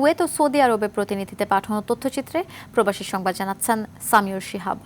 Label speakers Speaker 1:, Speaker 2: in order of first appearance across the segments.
Speaker 1: Kuwait ও Saudi আরবের প্রতিনিধিদের পাঠানো তথ্যচিত্রে প্রবাসী সংবাদ জানাচ্ছেন সামিউর শিহাব।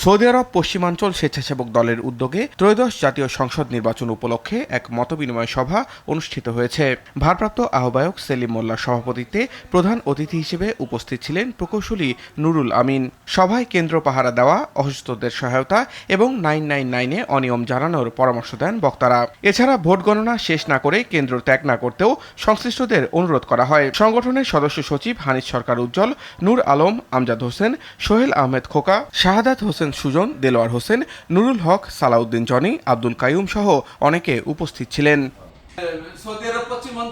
Speaker 2: সৌদি আরব পশ্চিমাঞ্চল স্বেচ্ছাসেবক দলের উদ্যোগে ত্রয়োদশ জাতীয় সংসদ নির্বাচন উপলক্ষে এক মতবিনিময় সভা অনুষ্ঠিত হয়েছে। ভারপ্রাপ্ত আহ্বায়ক সেলিম মোল্লার সভাপতিত্বে প্রধান অতিথি হিসেবে উপস্থিত ছিলেন প্রকৌশলী নুরুল আমিন। সভায় কেন্দ্র পাহারা দেওয়া, অসুস্থদের সহায়তা এবং 999-এ অনিয়ম জানানোর পরামর্শ দেন বক্তারা। এছাড়া ভোট গণনা শেষ না করে কেন্দ্র ত্যাগ না করতেও সংশ্লিষ্টদের অনুরোধ করা হয়। সংগঠনের সদস্য সচিব হানিফ সরকার উজ্জ্বল, নূর আলম, আমজাদ হোসেন, সোহেল আহমেদ খোকা, শাহাদাত হোসেন সুজন, দেলোয়ার হোসেন, নুরুল হক, সালাউদ্দিন জনি, আব্দুল কাইয়ুম সহ অনেকে উপস্থিত ছিলেন।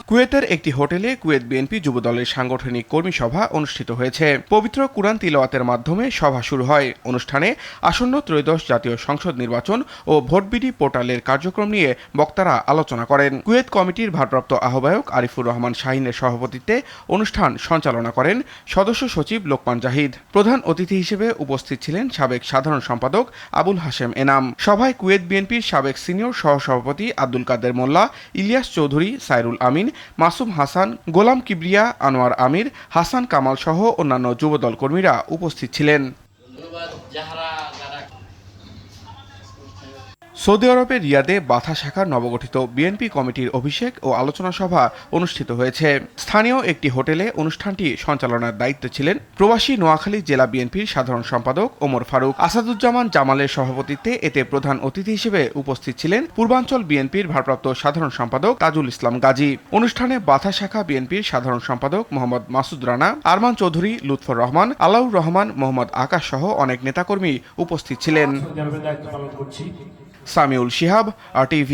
Speaker 2: কুয়েতের একটি হোটেলে কুয়েত বিএনপি যুবদলের সাংগঠনিক কর্মী সভা অনুষ্ঠিত হয়েছে। পবিত্র কুরআন তিলাওয়াতের মাধ্যমে সভা শুরু হয়। অনুষ্ঠানে আসন্ন ত্রয়োদশ জাতীয় সংসদ নির্বাচন ও ভোটবিডি পোর্টালের কার্যক্রম নিয়ে বক্তারা আলোচনা করেন। কুয়েত কমিটির ভারপ্রাপ্ত আহ্বায়ক আরিফুর রহমান শাহিনের সভাপতিত্বে অনুষ্ঠান সঞ্চালনা করেন সদস্য সচিব লোকমান জাহিদ। প্রধান অতিথি হিসেবে উপস্থিত ছিলেন সাবেক সাধারণ সম্পাদক আবুল হাশেম এনাম। সভায় কুয়েত বিএনপির সাবেক সিনিয়র সহসভাপতি আব্দুল কাদের মোল্লা, ইলিয়াস চৌধুরী, সাইরুল আমিন, মাসুম হাসান, গোলাম কিবরিয়া, আনোয়ার আমির, হাসান কামাল সহ অন্যান্য যুবদল কর্মীরা উপস্থিত ছিলেন। সৌদি আরবের রিয়াদে বাথা শাখার নবগঠিত বিএনপি কমিটির অভিষেক ও আলোচনা সভা অনুষ্ঠিত হয়েছে। স্থানীয় একটি হোটেলে অনুষ্ঠানটি সঞ্চালনার দায়িত্বে ছিলেন প্রবাসী নোয়াখালী জেলা বিএনপির সাধারণ সম্পাদক ওমর ফারুক। আসাদুজ্জামান জামালের সভাপতিত্বে এতে প্রধান অতিথি হিসেবে উপস্থিত ছিলেন পূর্বাঞ্চল বিএনপির ভারপ্রাপ্ত সাধারণ সম্পাদক তাজুল ইসলাম গাজী। অনুষ্ঠানে বাথা শাখা বিএনপির সাধারণ সম্পাদক মোহাম্মদ মাসুদ রানা, আরমান চৌধুরী, লুৎফর রহমান, আলাউর রহমান, মোহাম্মদ আকাশ সহ অনেক নেতাকর্মী উপস্থিত ছিলেন। সামিউল শিহাব, RTV।